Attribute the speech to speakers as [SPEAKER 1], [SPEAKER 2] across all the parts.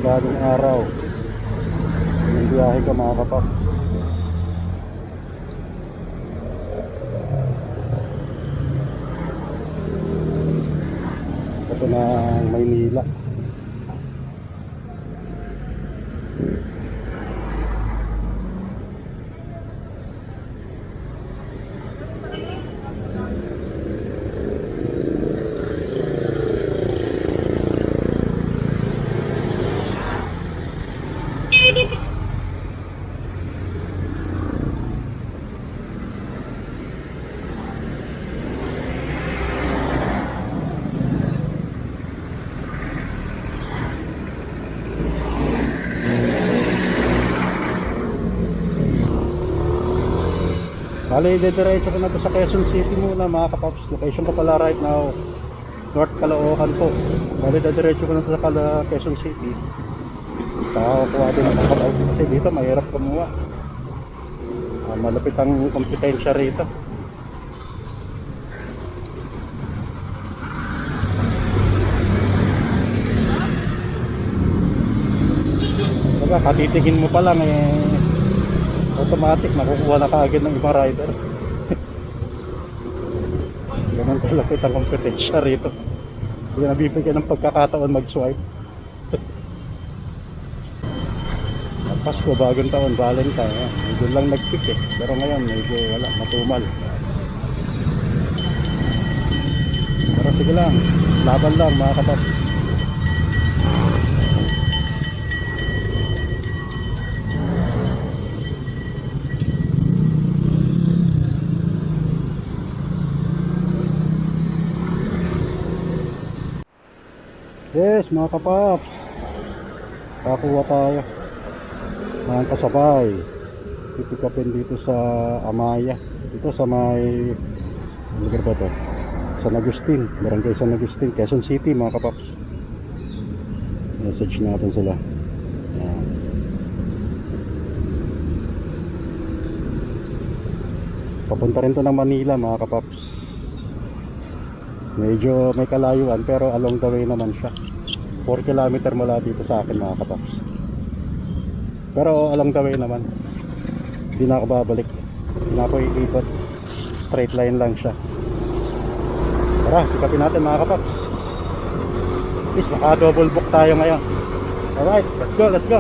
[SPEAKER 1] bagong araw. Yung biyahe ka mga kapap. Ito na ang Maynila. Bali, diretso ko na to sa Quezon City muna mga kapaps. Location ko pala right now, North Caloocan po. Bali, diretso ko na to sa Quezon City. Kakakuha din ang kapaps kasi dito mahirap kumuha. Malapit ang kompetensya rito. Diba, katitigin mo pa lang automatic makukuha na kaagad ng ibang rider. Ganun kalapit ang kompetensya rito. Hindi na bibigyan ng pagkakataon mag-swipe. Ang Pasko, bagong taon, Valentine, medyo lang nag-pick pero ngayon medyo wala, matumal. Pero sige lang, laban lang mga kapas. Yes mga kapaps, kakuha tayo ng kasabay. Pipikapin dito sa Amaya, dito sa may lugar ba to? San Agustin, Barangay San Agustin, Quezon City mga kapaps. Message natin sila. Ayan. Papunta rin to ng Manila mga kapaps. Medyo may kalayuan pero along the way naman siya. 4 kilometer mula dito sa akin mga kapaps. Pero along the way naman. Hindi na ako babalik. Hindi na ako iikot. Straight line lang siya. Tara, sikapin natin mga kapaps. Please, maka double book tayo ngayon. Alright, let's go, let's go.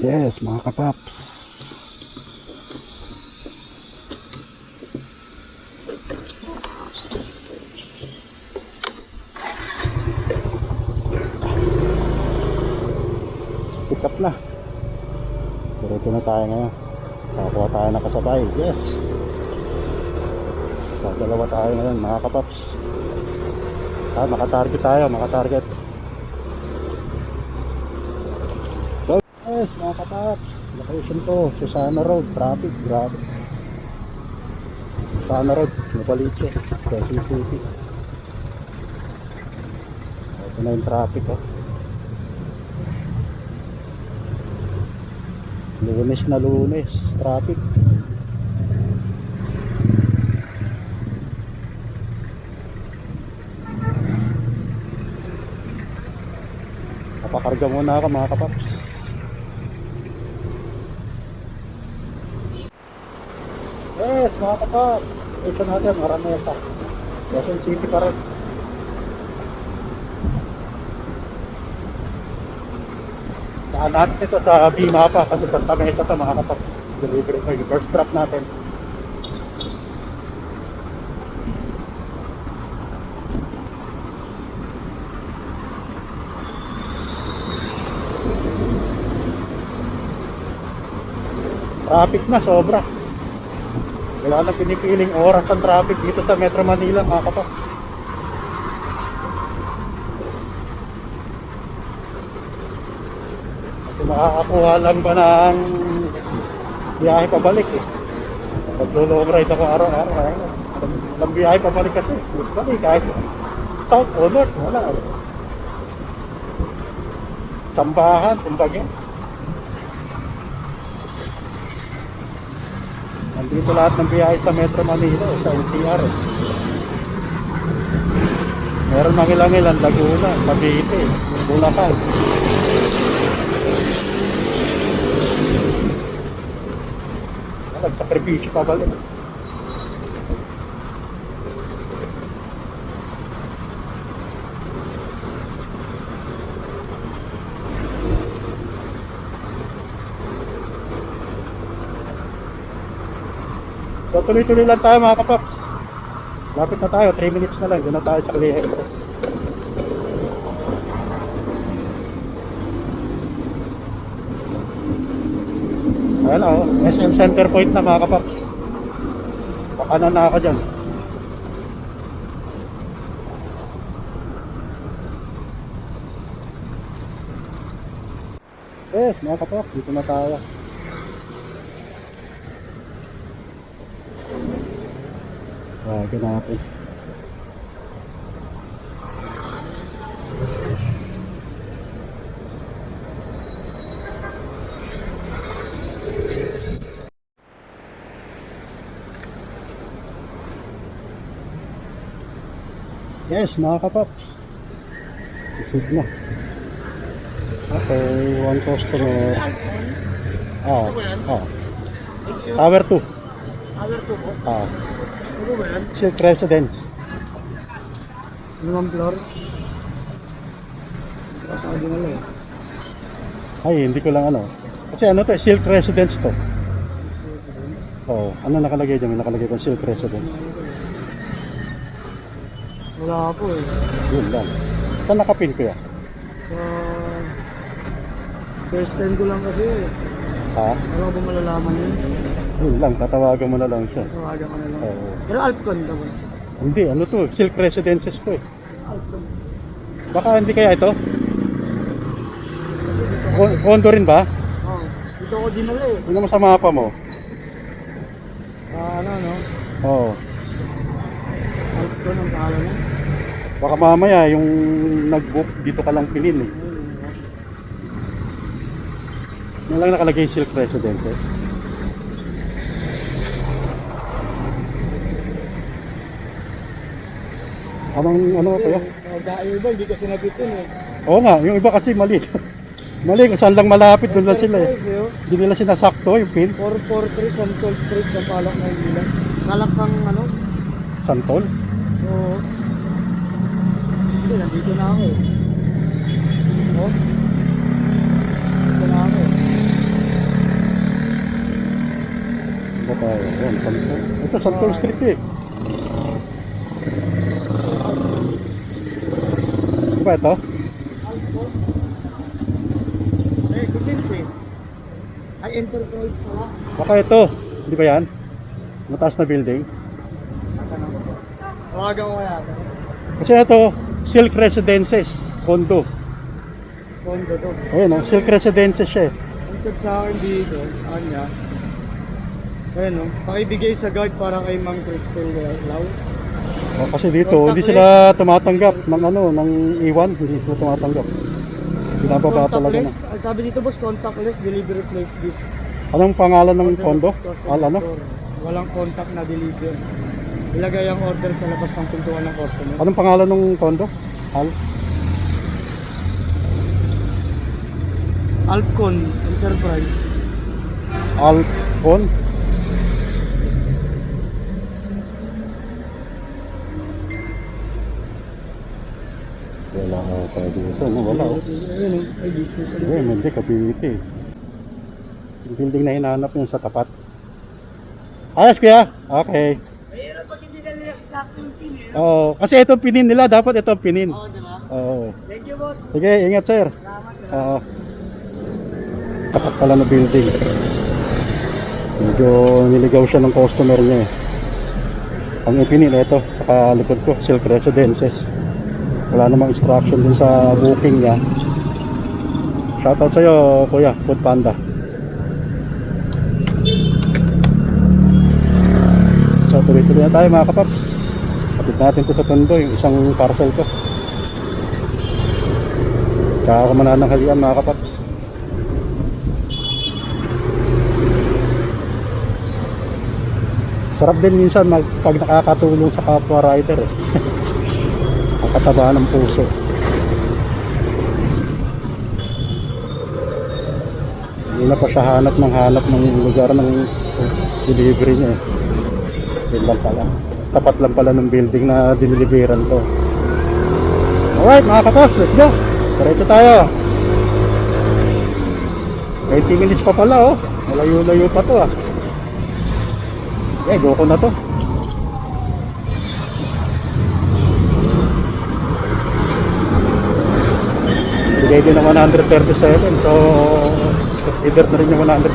[SPEAKER 1] Yes, mga kapaps. Pick up na. Diretso na tayo ngayon. Kakuha tayo na kasabay. Yes. So, dalawa tayo ngayon, mga kapaps. Makatarget tayo, makatarget. Yes, mga kapaps, location ko, Susana Road, traffic, grabe. Susana Road, Novaliches, Quezon City. Ito na yung traffic, oh. Lunes na Lunes, traffic. Napakarga muna ako mga kapaps. Yes, mga kapap. Ito natin, Araneta. Quezon City pa rin. Saan natin ito sa B-Mapa kasi sa Tameta ito mga kapap. Delivery ko yung first drop natin. Traffic na, sobra. Wala nang pinipiling oras ang traffic dito sa Metro Manila mga kapap. Makakakuha lang ba ng biyahe pabalik eh. Pag-long ride ako araw-araw. Walang biyahe pabalik kasi. Balik kahit south o north, wala. Tambahan, kumbaga. Nandito lahat ng biyahe sa Metro Manila, sa NCR. Meron mga ilang-ilang, Laguna, Cavite, Bulacan. Nagsakripisyo pa balik. So tuloy-tuloy lang tayo mga kapaps. Lapit na tayo, 3 minutes na lang. Doon na tayo sa Cali Express. Ayan o, SM Center Point na mga kapaps. Pakanan na ako dyan. Yes, mga kapaps, dito na tayo. Wagin natin. Yes, mga kapaps. Isig na. Okay, one customer. Tower 2.
[SPEAKER 2] Tower 2 po? Ano ba yan?
[SPEAKER 1] Silk Residence.
[SPEAKER 2] Limang floor? Kasabi na lang eh.
[SPEAKER 1] Ay, hindi ko lang ano. Kasi ano to, Silk Residence to. Oo, ano nakalagay dyan? May nakalagay dyan, Silk Residence.
[SPEAKER 2] Wala po eh.
[SPEAKER 1] Yun lang. Saan nakapin ko yan?
[SPEAKER 2] Sa... First time ko lang kasi eh.
[SPEAKER 1] Ha?
[SPEAKER 2] Wala ko ba malalaman yun?
[SPEAKER 1] Yun lang, tatawagan mo na lang siya.
[SPEAKER 2] Tawagan ko na lang.
[SPEAKER 1] Oo.
[SPEAKER 2] Pero Alpcon tapos.
[SPEAKER 1] Hindi, ano to, Silk Residences to eh.
[SPEAKER 2] Alpcon.
[SPEAKER 1] Baka hindi kaya ito? Condo rin ba?
[SPEAKER 2] Oo. Dito ko dinala eh.
[SPEAKER 1] Hindi naman sa mapa mo.
[SPEAKER 2] Ano no?
[SPEAKER 1] Oo.
[SPEAKER 2] Alpcon ang pangalan mo.
[SPEAKER 1] Baka mamaya yung nag-book dito ka lang pinin eh. Yan lang nakalagay Silk Residences. Ano pa yan?
[SPEAKER 2] Yung iba, hindi kasi nabitin eh.
[SPEAKER 1] Oo nga, yung iba kasi mali. Mali, kung saan lang malapit, doon lang sila eh. Hindi nila sinasakto yung pin.
[SPEAKER 2] 443 Santol Street sa Palak na Manila. Kalakang ano?
[SPEAKER 1] Santol?
[SPEAKER 2] Oo. Hindi, nandito na ako eh. Oh. Nandito na ako eh.
[SPEAKER 1] Ba tayo? Yan, Santol. Ito, Santol Street eh. Ano ba ito?
[SPEAKER 2] Residence eh. Ay, enterprise pala.
[SPEAKER 1] Baka ito. Hindi ba yan? Mataas na building.
[SPEAKER 2] Tawagan ko yata.
[SPEAKER 1] Kasi ito, Silk Residences. Condo.
[SPEAKER 2] Condo to.
[SPEAKER 1] Ayun o, Silk Residences siya eh.
[SPEAKER 2] Ang chat sa akin dito, sa kanya. Ayun o, pakibigay sa guard para kay Mang Crystal Lau.
[SPEAKER 1] O, kasi dito, hindi sila tumatanggap ng ano, ng iwan. Hindi sila tumatanggap. Binababa talaga na.
[SPEAKER 2] Contactless, sabi dito boss, contactless delivery place this.
[SPEAKER 1] Anong pangalan ng condo? Ano?
[SPEAKER 2] Walang contact na deliver. Ilagay ang order sa labas ng pintuan ng customer.
[SPEAKER 1] Anong pangalan ng condo?
[SPEAKER 2] Alpcon Enterprise.
[SPEAKER 1] Alpcon? Wala ako tayo dito. No, wala ako.
[SPEAKER 2] Ayun o, ay business.
[SPEAKER 1] Hindi, Cavite. Yung building na hinahanap yun sa tapat. Ayos kuya? Okay.
[SPEAKER 2] Ayun, pag hindi na nila sasaktong pin eh.
[SPEAKER 1] Oo, kasi itong pinin nila, dapat itong pinin.
[SPEAKER 2] Oo, diba?
[SPEAKER 1] Oo.
[SPEAKER 2] Thank you boss.
[SPEAKER 1] Sige, ingat sir.
[SPEAKER 2] Salamat sir.
[SPEAKER 1] Oo. Tapat pala na building. Medyo niligaw siya ng customer niya eh. Ang ipinin ito, sa likod ko, Silk Residences. Wala namang instruction dun sa booking niya. Shoutout sa'yo, kuya, Food Panda. So, tuloy-tuloy na tayo mga kapaps. Kapit natin to sa Tondo, yung isang parcel ko. Tsaka ako manananghalian mga kapaps. Sarap din minsan pag nakakatulong sa kapwa rider eh. Ang kataba ng puso. Hindi na pa siya hanap ng lugar ng delivery niya eh. Yun lang pala. Tapat lang pala ng building na diniliveran to. Alright mga kapas, let's go. Diretso tayo. 20 minutes pa pala oh. Malayo-layo pa to ah. Eh, go ko na to. Bigay din ng 137. So, either na rin yung 140.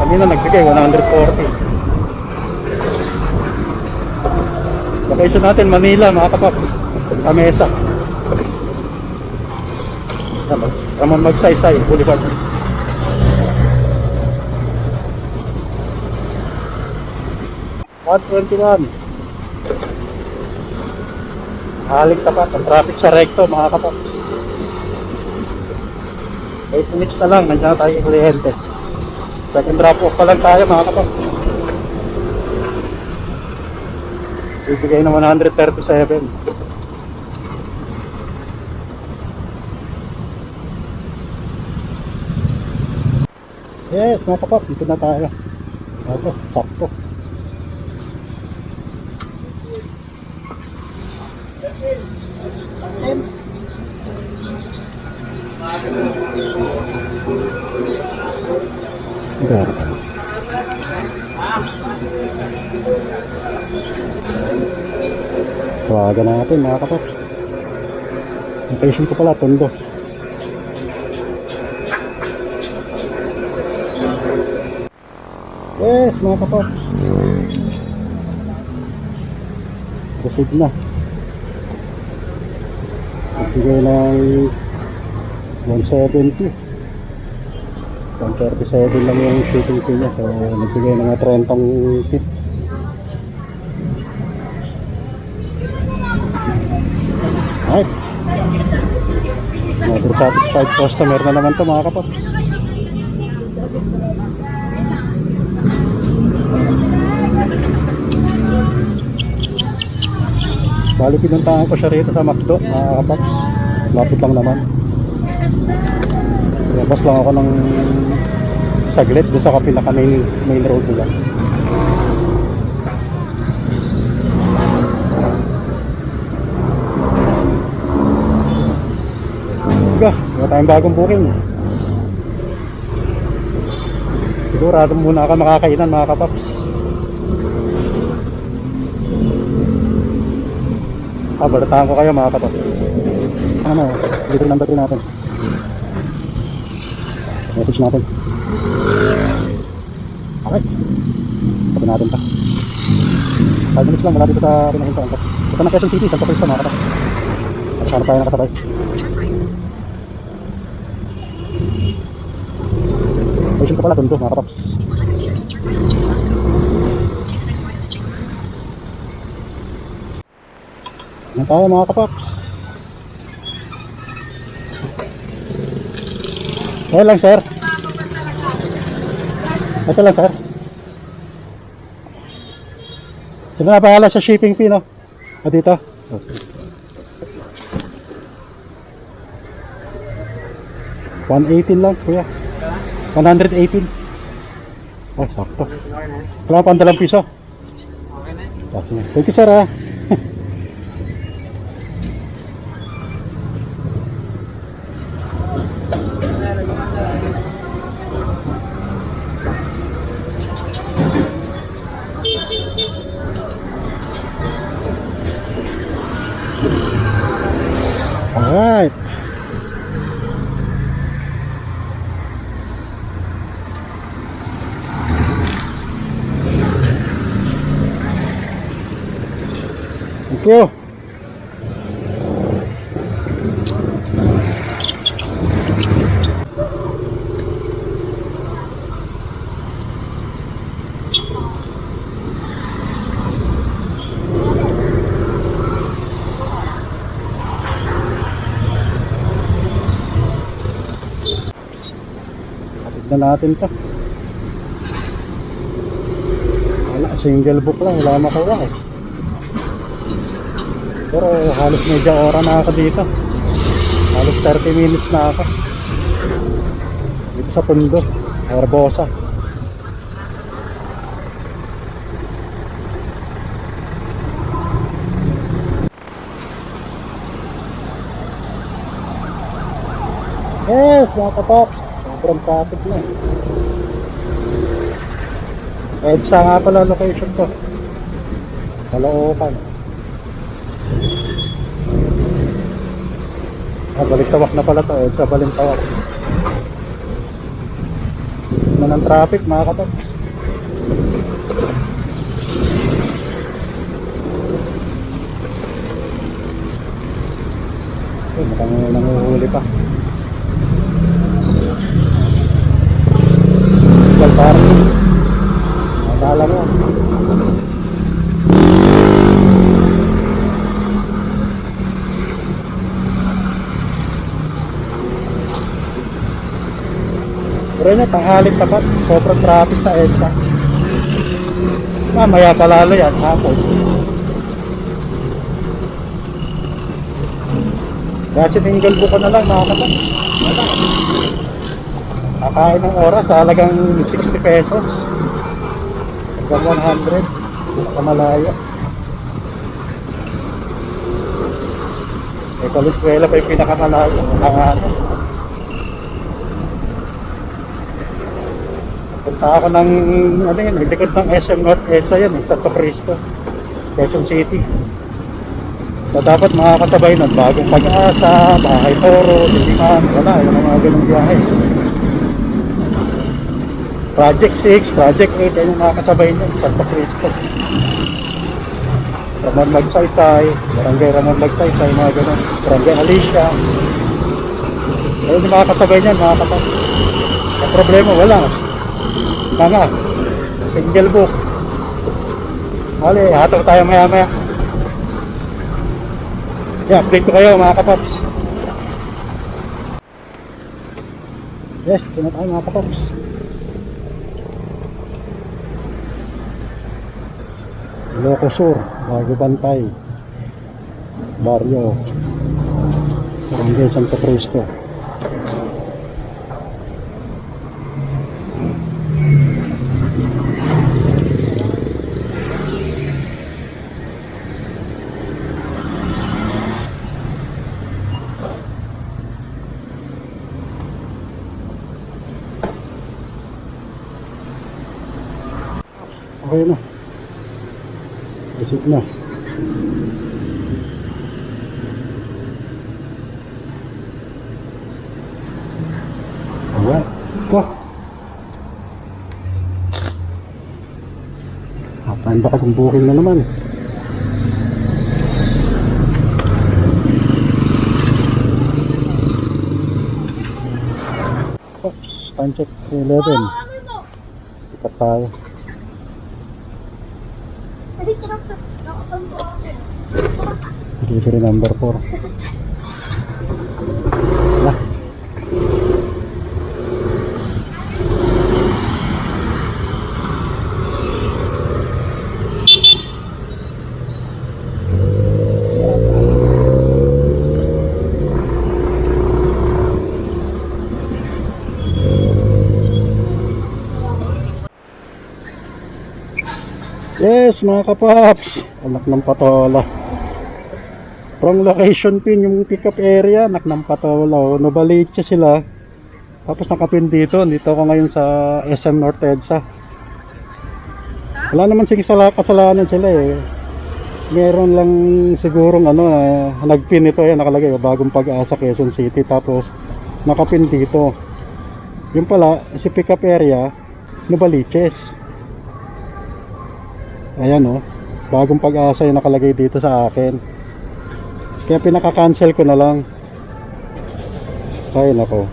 [SPEAKER 1] Kanina nagbigay 140. Location natin, Manila, mga kapaps. Kamesa. Ramon Magsaysay, Boulevard. $121. Halik tapat ang traffic sa recto mga kapaps. 8 minutes na lang, nandiyan na tayo kliyente. Second drop off pa lang tayo mga kapaps. Bibigay ng 137. Yes mga kapaps, dito na tayo. Ito, sakto. Dar. Tawagan natin mga kapaps. Ang patient ko pala, Tondo. Yes mga kapaps. Proceed na. Nagbigay ng 170. 137 lang yung shipping fee niya. So nagbigay ng 30 tip. Alright, another satisfied customer na naman to mga kapaps. Bali pinuntahan ko siya rito sa McDo mga kapaps. Lapit lang naman. Labas lang ako ng saglit doon sa pinaka main road nila. Wala tayong bagong booking. Sigurado muna ako makakainan mga kapaps. Balatahan ko kayo mga kapaps. Ano, dito yung number 3 natin. Message natin. Okay, sabi natin pa 5 minutes lang mula dito sa pinahintaan ko. Ito na Quezon City, Santo Cristo mga kapaps. At sana tayo nakasabay. Patient ko pala, Tondo mga kapaps. Ano tayo mga kapaps? Ito lang sir. Ito lang sir. Sino na bahala sa shipping fee no? O dito? Okay. 118 lang kuya. 118. Ay, sakto. Wala pa ang $2. Okay. Thank you sir ha. Alright. Thank you. Tignan natin to. Wala, single book lang, wala makuha eh. Pero halos medya ora na ako dito. Halos 30 minutes na ako. Dito sa Pundo, Barbosa. Yes, mga kapap. Sobrang traffic na. EDSA nga pala location to. Caloocan. Balintawak na pala to. EDSA Balintawak. Ano ng traffic mga kapap. Mukhang nanguhuli pa. Parang akala mo pero yun, tanghalik tapat, sobrang traffic sa EDSA. Mamaya palalo yan, hapon. Kaya sininggal buko na lang mga kapat. Kakain ng oras, talagang 60 pesos hanggang 100 kamalayo. Valenzuela pa yung pinakamalayo. Punta ako ng ano yun, likod ng SM North EDSA yan, Santo Cristo, Quezon City. So dapat makakasabay nun, Bagong Pag-asa, Bahay Toro, Diliman, wala, yung mga ganung biyahe. Project 6, Project 8, ayun yung makakasabay nyo, Santo Cristo. Ramon Magsaysay, Barangay Ramon Magsaysay, mga ganun. Barangay Alicia. Ayun yung makakasabay nyo, mga kapag. Ang problema, wala. Nga, single book. Hali, hatong tayo maya-maya. Yeah, update ko kayo, mga kapaps. Yes, ito na tayo, mga kapaps. Ilocos Sur, Bago Bantay, Barrio, Barangay Santo Cristo. Okay na. Isip na. Alright, let's go. Time baka kung booking na naman. Oops, time check 11. Ikat tayo. Delivery number 4. Lah. Yes, mga kapaps, anak ng patola. From location pin yung pick-up area, anak ng patola. Novaliches sila. Tapos nakapin dito ako ngayon sa SM North EDSA. Wala naman sige kasalanan sila eh. Meron lang sigurong ano, nagpin ito, ayan, nakalagay Bagong Pag-asa, Quezon City. Tapos nakapin dito. Yung pala, si pick-up area, Novaliches. Ayan o, Bagong Pag-asa yung nakalagay dito sa akin. Kaya pinaka-cancel ko na lang. Ay nako,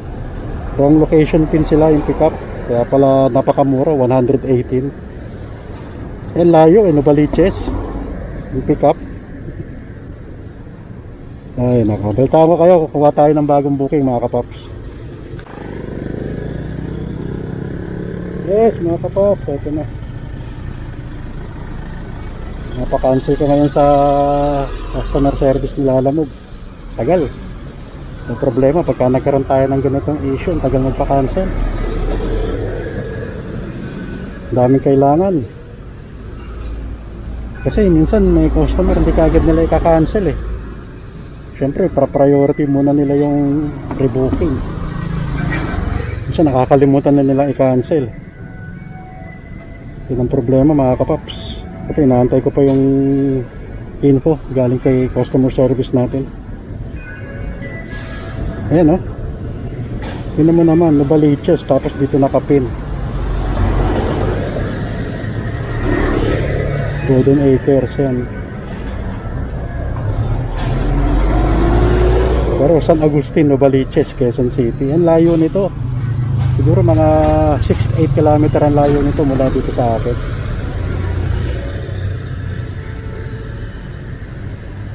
[SPEAKER 1] wrong location pin sila yung pickup. Kaya pala napakamura, 118. Ayan, layo eh, Novaliches yung pickup. Ay nako, balta mo kayo, kukuha tayo ng bagong booking mga kapaps. Yes, mga kapops, ito na. Napaka-cancel ko ngayon sa customer service ni Lalamove. Tagal. May problema pagka nagkaroon tayo ng ganitong issue, tagal magpa-cancel. Daming kailangan. Kasi minsan may customer hindi kaagad nila i-cancel eh. Siyempre, priority muna nila yung rebooking. Minsan nakakalimutan na nila i-cancel. Yun ang problema mga kapaps. Kasi inaantay ko pa yung info galing kay customer service natin. Ayan o. Yun naman nabaliches tapos dito nakapin. Golden Acres yan. Pero San Agustin, Novaliches, Quezon City. Ang layo nito. Siguro mga 6-8 km ang layo nito mula dito sa akin.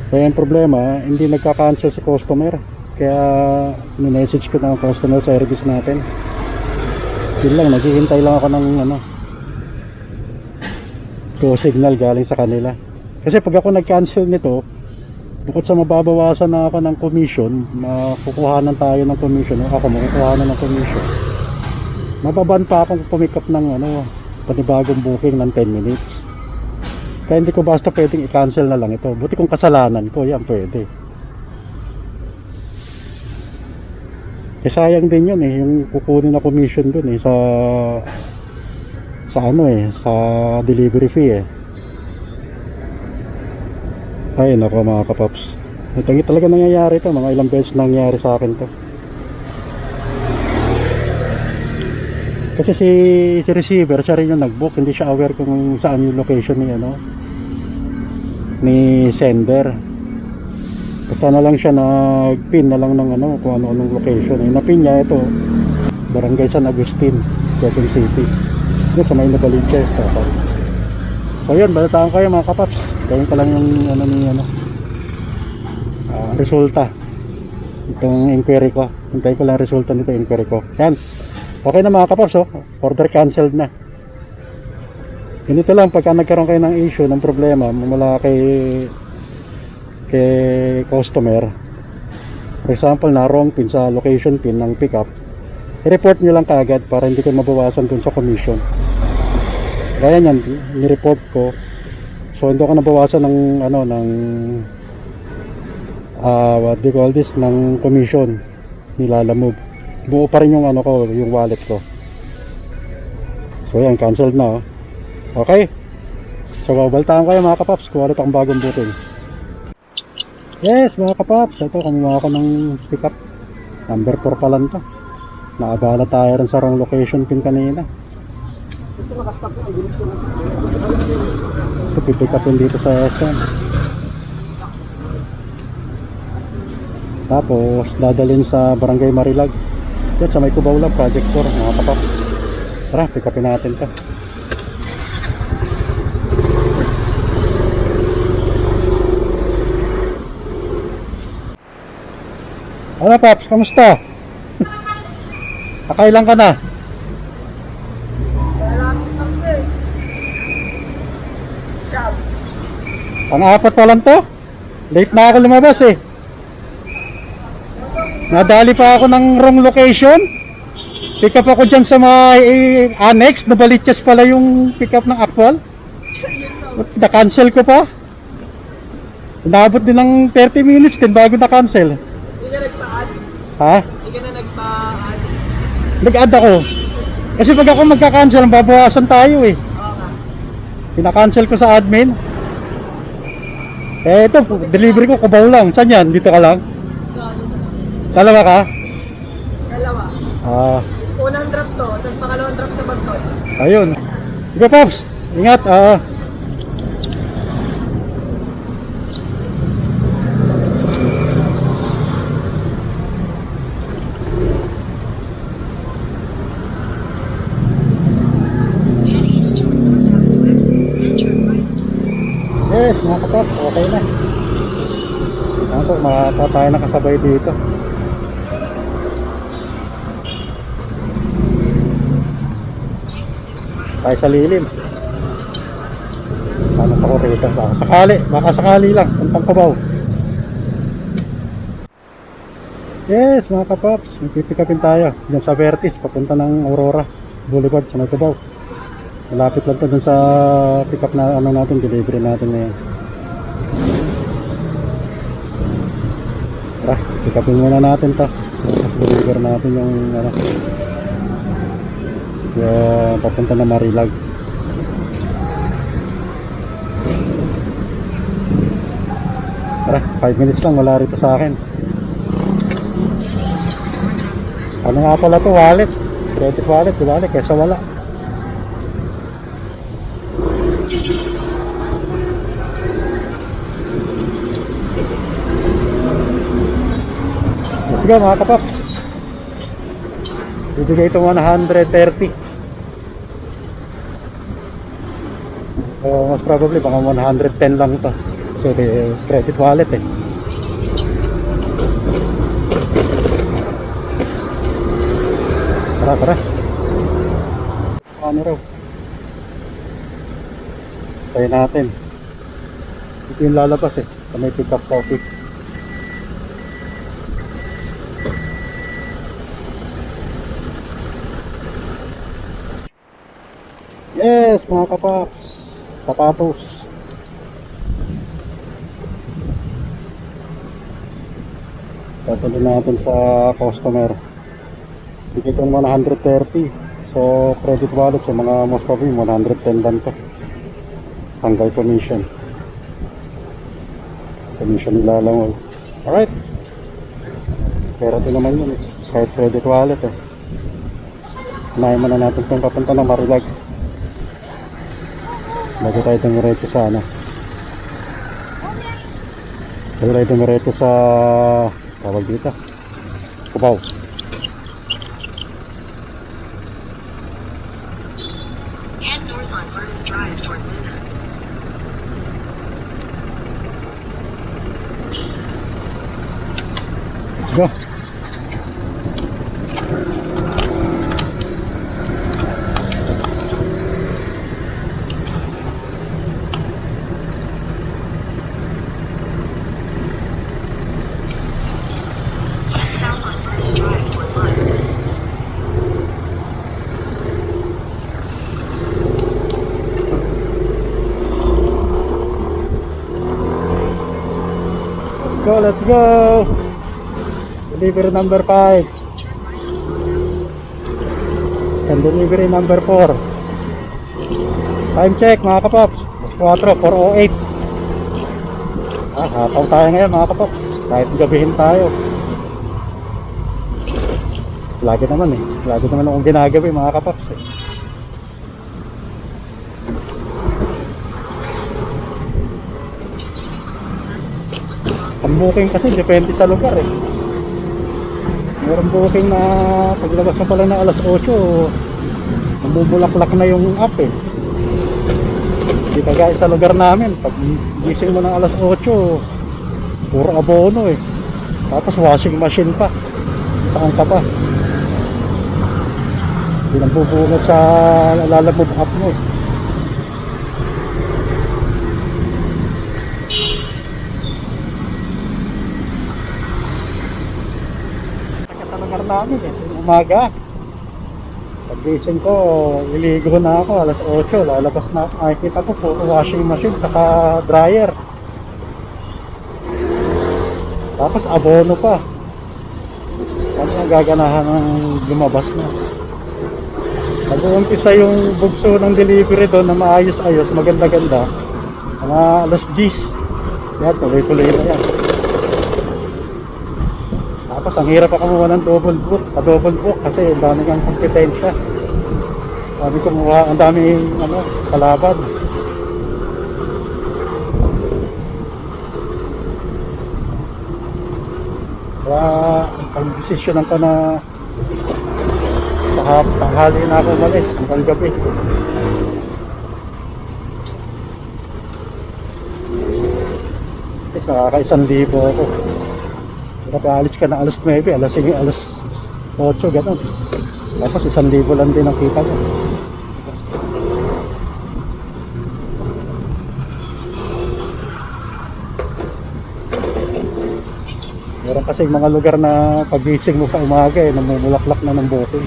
[SPEAKER 1] Kaya yung problema, hindi nagka-cancel si customer. Kaya minessage ko ng customer service natin. Yun lang, naghihintay lang ako ng go signal galing sa kanila. Kasi pag ako nag-cancel nito, bukod sa mababawasan na ako ng commission, makukuhanan tayo ng commission, o ako makukuhanan ng commission, mababan pa akong pumick up ng panibagong booking ng 10 minutes. Kaya hindi ko basta pwedeng i-cancel na lang ito. Buti kung kasalanan ko, yan pwede. Eh sayang din yun yung kukunin na commission dun sa sa delivery fee Ay nako mga kapaps, ito talaga nangyayari to, mga ilang beses nangyayari sa akin to. Kasi si receiver, siya rin yung nag-book, hindi siya aware kung saan yung location ni sender. Basta na lang siya nag-pin na lang ng kung ano-anong location. Na-pin niya ito, Barangay San Agustin, Quezon City. Ito sa may Novaliches. So yun, balitaan kayo mga kapaps. Gawin ko lang yung resulta itong inquiry ko. Hintayin ko lang resulta nito inquiry ko. Yan. Okay na mga kapaps, order cancelled na. Ganito lang pagka nagkaroon kayo ng issue, ng problema mula kay customer. For example, na wrong pin sa location pin ng pickup, i-report nyo lang kaagad para hindi kayo mabawasan dun sa commission. Kaya yan, ni-report ko. So hindi ako nabawasan ng what do you call this, ng commission ni Lalamove. Buo pa rin yung yung wallet ko. So yan, canceled na Okay. So babaltaan kayo mga kapaps kung ano pang bagong booking. Yes mga kapaps, ito kumuha ako ng pickup. Number 4 pa lang to. Naabala tayo rin sa wrong location pin kanina. So pipick upin dito sa SM. Tapos dadalhin sa Barangay Marilag. Yan sa may Cubao Project 4 mga kapaps. Tara, pick upin natin to. Ano Paps, kamusta? Nakailan ka na? Pang-apat pa lang to? Late na ako lumabas Nadali pa ako ng wrong location. Pick up ako dyan sa may annex. Novaliches pala yung pick up ng actual. Na-cancel ko pa. Inabot din ng 30 minutes din bago na-cancel.
[SPEAKER 3] Hindi ka nagpa-add?
[SPEAKER 1] Ha?
[SPEAKER 3] Hindi ka na nagpa-add?
[SPEAKER 1] Nag-add ako. Kasi pag ako magka-cancel, babawasan tayo
[SPEAKER 3] Oo nga.
[SPEAKER 1] Pina-cancel ko sa admin. Ito, delivery ko Cubao lang. Saan yan? Dito ka lang? Dalawa ka?
[SPEAKER 3] Dalawa. Unang drop to, tapos pangalawang drop sa Bagton.
[SPEAKER 1] Ayun. Sige Pops, ingat. Yes, mga Pops, okay na. Ano, tayo nakasabay dito. tayo sa lilim. Ano pa ko rito? Baka sakali lang, puntang Cubao. Yes, mga kapaps, magpipikapin tayo dyan sa Vertis, papunta ng Aurora Boulevard sa Cubao. Malapit lang to dun sa pick up na ano natin, delivery natin ngayon. Tara, pick upin muna natin to. Tapos deliver natin yung ano, yung papunta na Marilag. Tara, 5 minutes lang, wala rito sa akin. Ano nga pala to, wallet, credit wallet, di ba? Kesa wala. Let's go mga kapaps. Bibigay ito 130. So most probably baka 110 lang ito. So the credit wallet eh. Tara. Ano raw? Tayo natin. Ito yung lalabas eh. May pick up coffee. Yes, mga kapaps. Sapatos. Tatalo natin sa customer. Bigay ko naman 130. So credit wallet sa mga most probably 110 lang to. Hanggang commission. Commission nila lang. Alright. Pero ito naman yun. Kahit credit wallet eh. Unahin muna natin kung papunta ng Marilag. Bago tayo dumiretso sa ano. Bago tayo dumiretso sa tawag dito, Cubao.
[SPEAKER 4] Head north on Burns Drive toward Luna.
[SPEAKER 1] Let's go.
[SPEAKER 4] South on Burns Drive toward Luna.
[SPEAKER 1] Let's go. Delivery number 5 and delivery number 4. Time check mga kapaps, 4:08. Hataw tayo ngayon mga kapaps, kahit gabihin tayo. Lagi naman akong ginagabi mga kapaps eh. Ang booking kasi depende sa lugar eh. Meron booking na paglabas na pala na alas 8, namumulaklak na yung app eh. Hindi kagaya sa lugar namin, pag gising mo ng alas 8, puro abono eh. Tapos washing machine pa, saan ka pa. Hindi nang bubungat sa lalamove app mo eh. Lugar namin eh, umaga. Pag-gising ko, liligo na ako, alas 8, lalabas na ako. Nakikita ko po, washing machine, saka dryer. Tapos abono pa. Ano ang gaganahan ng lumabas na. Nag-uumpisa yung bugso ng delivery doon na maayos-ayos, maganda-ganda. Mga alas 10. Yan, tuloy-tuloy na yan. Tapos ang hirap ako kumuha ng double book kasi ang dami kang kompetensya. Ang dami kalaban. Kaya ang desisyonan ko na tanghali na ako umalis hanggang gabi. Kasi kaka-1,000 ako. Nakaalis ka na alas 9, alas 8, alas 8, gano'n. Tapos 1,000 lang din ang kita ko. Meron kasi mga lugar na pagising mo sa umaga namumulaklak na ng bukid.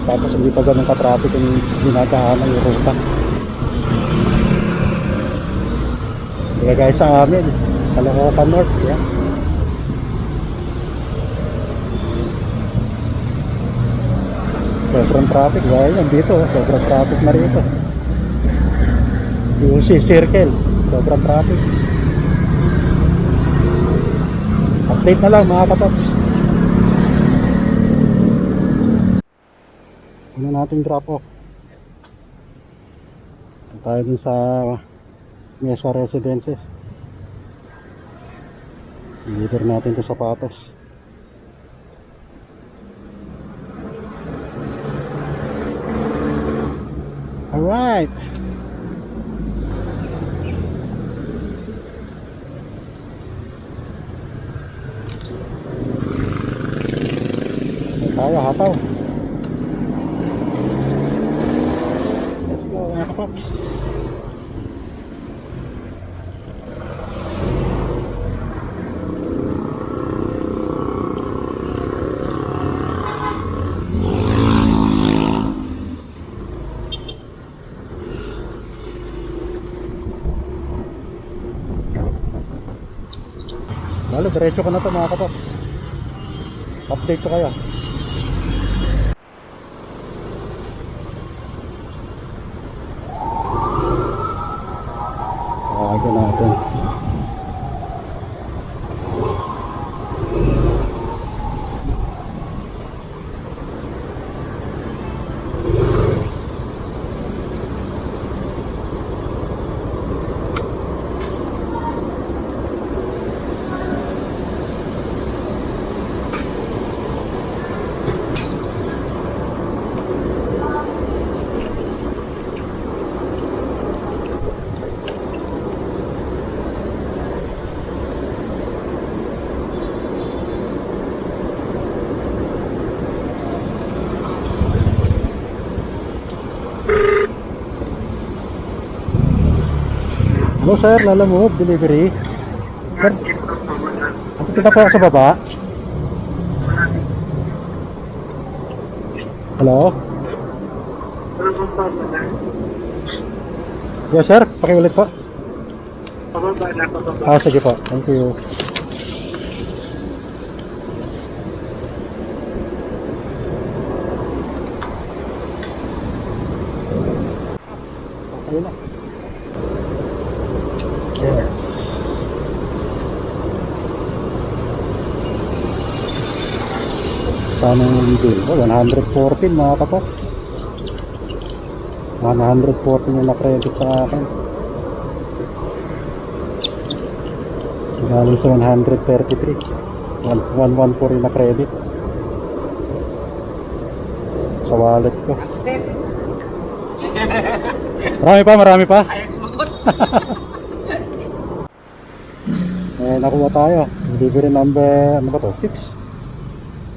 [SPEAKER 1] Tapos hindi pa ganun ka-traffic yung dinadaanan yung ruta. Kaya guys sa amin, Caloocan North, yan. Sobrang traffic, gaya yan dito, sobrang traffic na rito. UC Circle, sobrang traffic. Update na lang mga kapaps. Ano natin drop off? Tayo dun sa Mesa Residences. Deliver natin ito sapatos. Alright. Tayo hataw. Let's go mga kapaps. Lalo, diretso ko na to mga kapaps. Update ko kayo. Aga natin. Hello sir, Lala Move Delivery. Sir, kita po sa baba. Hello? Yes sir, pakiulit po. Sige po, thank you. Ayun na. Yes. Sana yung bill ko? 114 mga katok. 114 yung na-credit sa akin. Galing sa 133. 114 yung na-credit sa wallet ko. Marami pa.
[SPEAKER 3] Ayos magot.
[SPEAKER 1] Nakuha tayo. Delivery number, ano ba to? 6.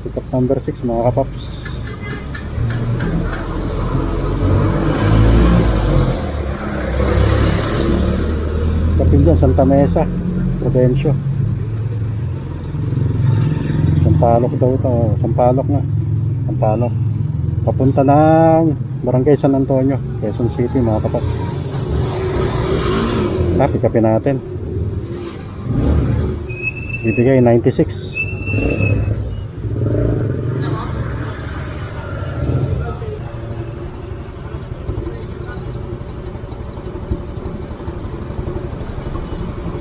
[SPEAKER 1] Pick up number 6 mga kapaps. Kapin dyan, Santa Mesa, Prudencio. Sampaloc daw ito. Sampaloc nga. Sampaloc. Papunta ng Barangay San Antonio, Quezon City mga kapaps. Pick upin natin. Bibigay 96.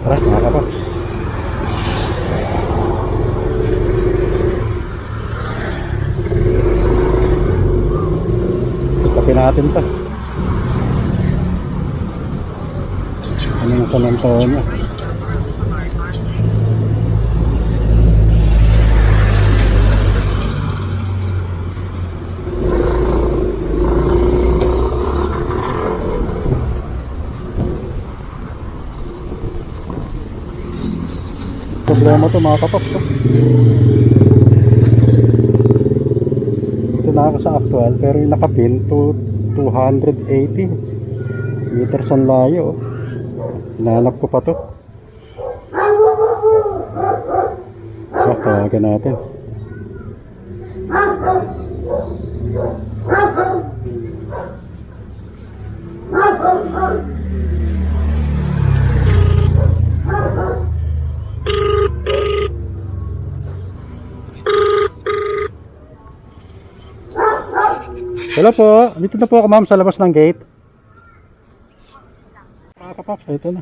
[SPEAKER 1] Tara mga kapaps. Kapin natin ito. Ano yung San Antonio? Problema to mga kapaps. Ito na ako sa actual pero yung nakapin to 280 meters ang layo. Hinahanap ko pa to. Tawagan natin. Hello po, dito na po ako ma'am sa labas ng gate. Mga kapaps, ito na.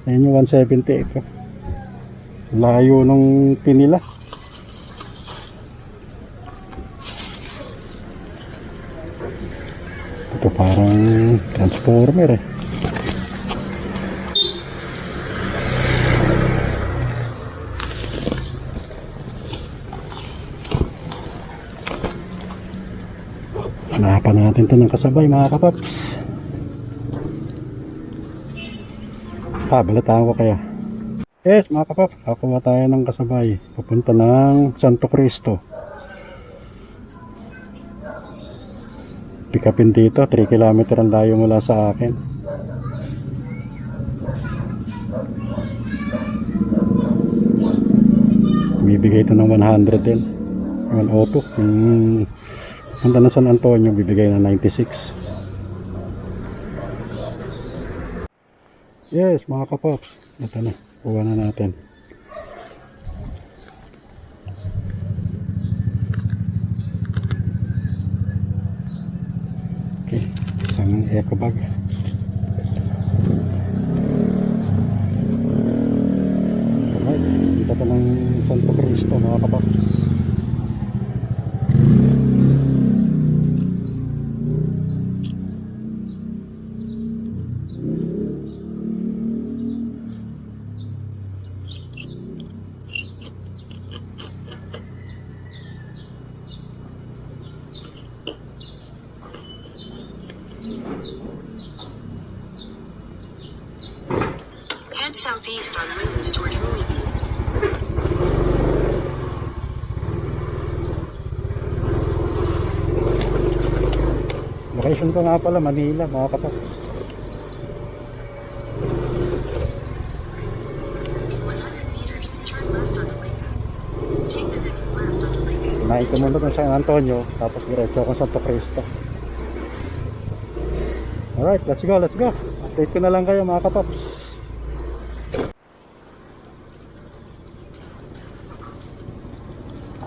[SPEAKER 1] Ayun yung 170 ito. Layo nung pinila. Ito parang transformer eh. Hanapan natin ito ng kasabay mga kapaps. Balataan ko kaya. Yes mga kapaps, ako tayo ng kasabay. Papunta ng Santo Cristo. Pick upin dito, 3 km ang layo mula sa akin. Bibigay ito ng 100 din. 102. Punta na San Antonio, bibigay ng 96. Yes, mga kapops. Ito na, kuha na natin. Okay, isang eco bag. Alright, dito pa ng Santo Cristo mga kapops.
[SPEAKER 4] Head southeast on Ruins toward Ruiz.
[SPEAKER 1] Location ko nga pala, Manila mga kapat.
[SPEAKER 4] 100 meters, turn left on the Linga. Take the next left on the Linga.
[SPEAKER 1] Naik ko muna ng San Antonio, tapos diretso ako sa Santo Cristo. Alright, let's go, let's go. Update ko na lang kayo mga kapaps.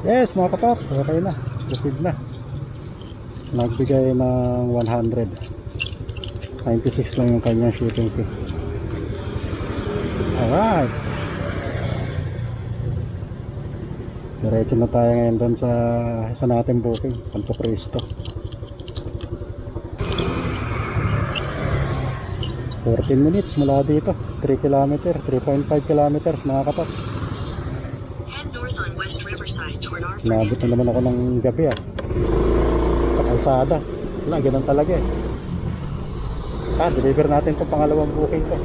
[SPEAKER 1] Yes mga kapaps, okay na. Proceed na. Nagbigay ng 100. 96 lang yung kanyang shipping fee. Alright. Diretso na tayo ngayon doon sa isa natin booking, Santo Cristo. 14 minutes mula dito, 3 km, 3.5 kilometers mga kapat.
[SPEAKER 4] Head north on West Riverside toward our
[SPEAKER 1] Naabot na naman ako ng gabi sa kalsada. Wala, ganun talaga eh. Deliver natin itong pangalawang booking ko.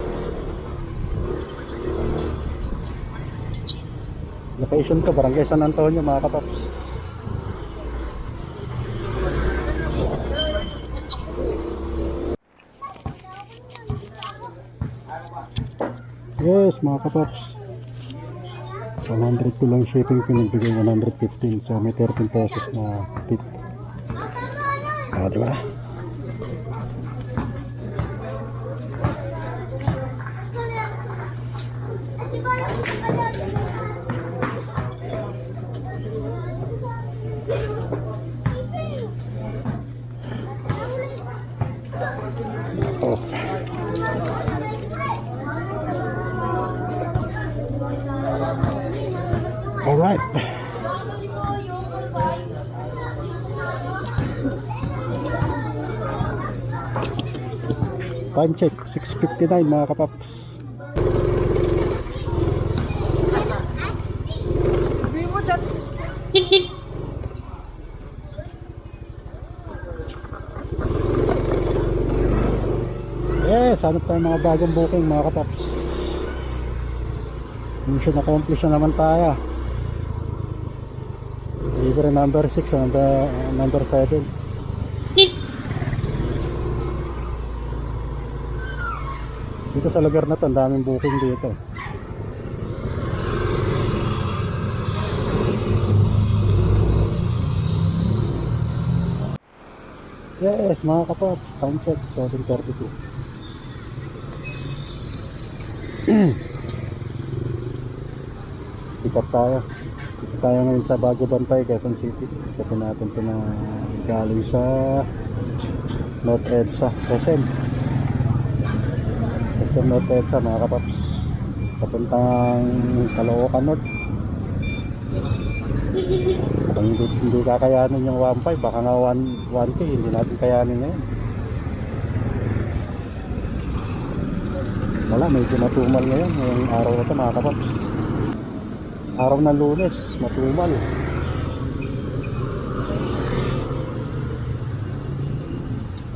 [SPEAKER 1] Location ko, Barangay San Antonio mga kapaps. Yes mga kapaps, 100 ko lang shipping, pinagbigay 115, so may 13 pesos na tip. Diba? Oh. All right. Time check 6:59 mga kapaps. Yes, hanap tayo mga bagong booking mga kapaps. Mission accomplished na naman tayo. Delivery number 6 and number 7. Dito sa lugar na to, ang daming booking dito. Yes, mga kapaps, time check, 7:32. Pick up tayo. Pick up tayo ngayon sa Bago Bantay, Quezon City. Pick natin ito na galing sa North EDSA, SM North EDSA, mga kapaps. Papuntang Caloocan North. Kung hindi kakayanin yung 1.5, baka nga 1K, hindi natin kayanin ngayon. Wala, medyo matumal ngayon, ngayong araw na ito, mga kapaps. Araw ng Lunes, matumal.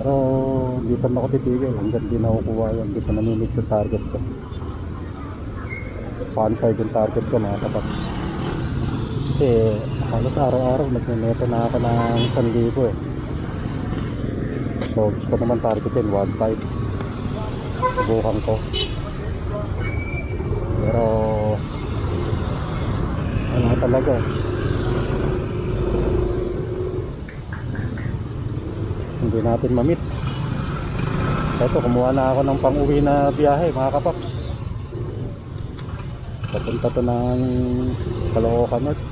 [SPEAKER 1] Pero hindi pa ako titigil hanggang di nakukuha yan, hindi pa namimit yung target ko. 1.5 yung target ko, mga kapaps. Kasi halos araw-araw nagneneto na ako ng 1,000 eh. So gusto ko naman targetin 1.5. Subukan ko. Pero wala talaga. Hindi natin mamit. Ito, kumuha na ako ng pang-uwi na biyahe, mga kapaps. Papunta to ng Caloocan North.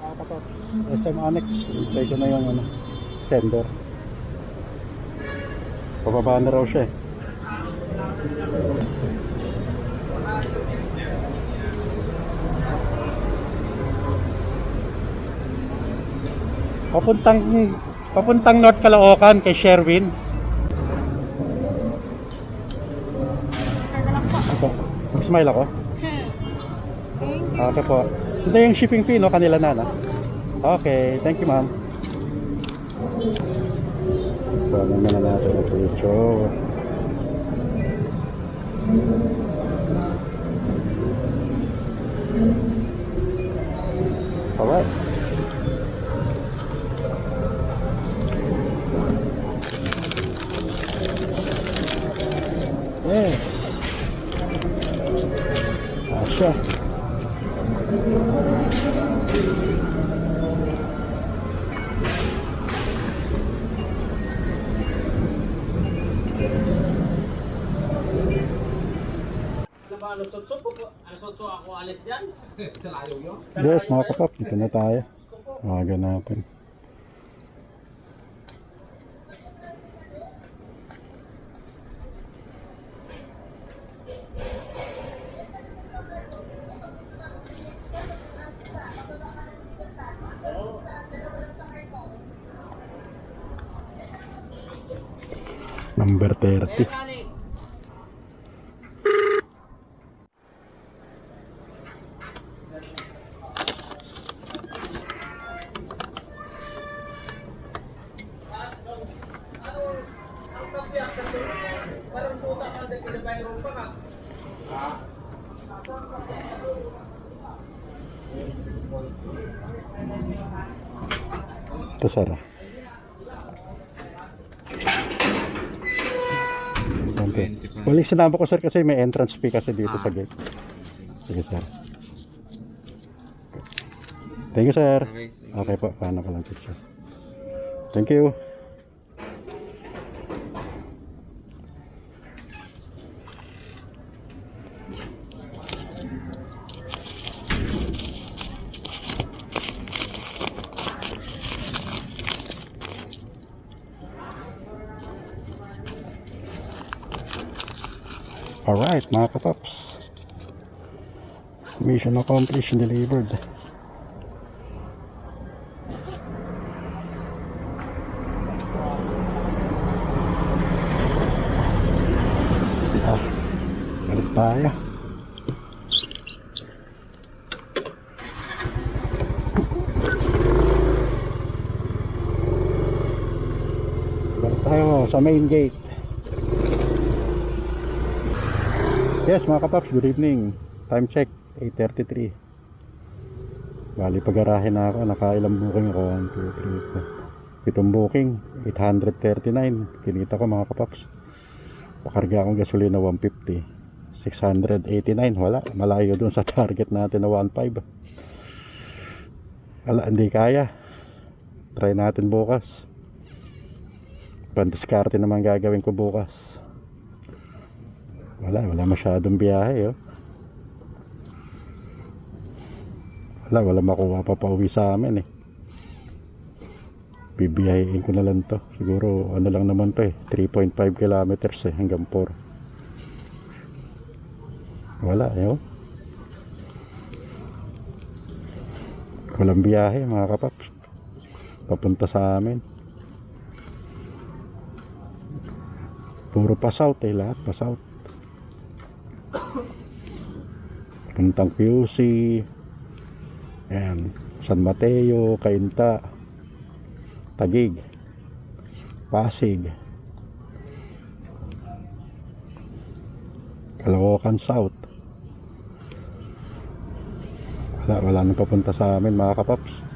[SPEAKER 1] Mga kapaps, SM Annex. Hintay ko na yung sender. Pababa na raw siya eh. Papuntang North Caloocan kay Sherwin. Ako, mag-smile ako. Okay po. Ito yung shipping fee, no? Kanila na, no? Okay, thank you, ma'am. Bago na natin ang picture. Alright. Yes. Asya. Yes, mga kapap, dito na tayo. Maganapan. Number 30. Ito, Sarah. Okay. Balik sinama ko, sir, kasi may entrance fee kasi dito sa gate. Sige, sir. Thank you, sir. Okay po, paano ka lang picture. Thank you. Alright, mga kapaps. Mission accomplished, delivered. Balik tayo. Balik tayo sa main gate. Yes, mga kapaps, good evening. Time check, 8:33. Bali, pag-arahin na ako. Nakailang booking ako. 1, 2, 3, 4. 7 booking, 839. Kinita ko, mga kapaps. Pakarga akong gasolina 150. 689. Wala, malayo dun sa target natin na 1.5. Wala, hindi kaya. Try natin bukas. Pandiskarte naman gagawin ko bukas. Wala masyadong biyahe oh. Wala makuha pa pauwi sa amin eh. Bibiyahin ko na lang to. Siguro ano lang naman to eh, 3.5 kilometers eh, hanggang 4. Wala eh oh. Walang biyahe mga kapaps papunta sa amin. Puro pa south eh, lahat pa south. Puntang QC, ayan, San Mateo, Cainta, Taguig, Pasig, Caloocan South. Wala nang papunta sa amin mga kapaps.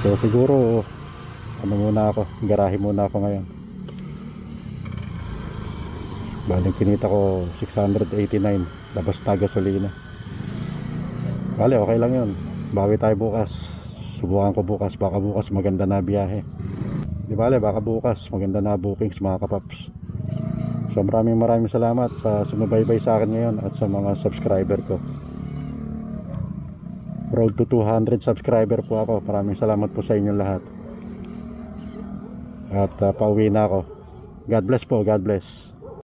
[SPEAKER 1] So siguro ano muna ako, garahe muna ako ngayon. Baling kinita ko 689 labas na gasolina. Bale okay lang yun, bawi tayo bukas. Subukan ko bukas, baka bukas maganda na biyahe. Di bale, baka bukas maganda na bookings mga kapaps. So maraming salamat sa sumubaybay sa akin ngayon at sa mga subscriber ko. Road to 200 subscriber po ako. Maraming salamat po sa inyong lahat. At pauwi na ako. God bless po, God bless.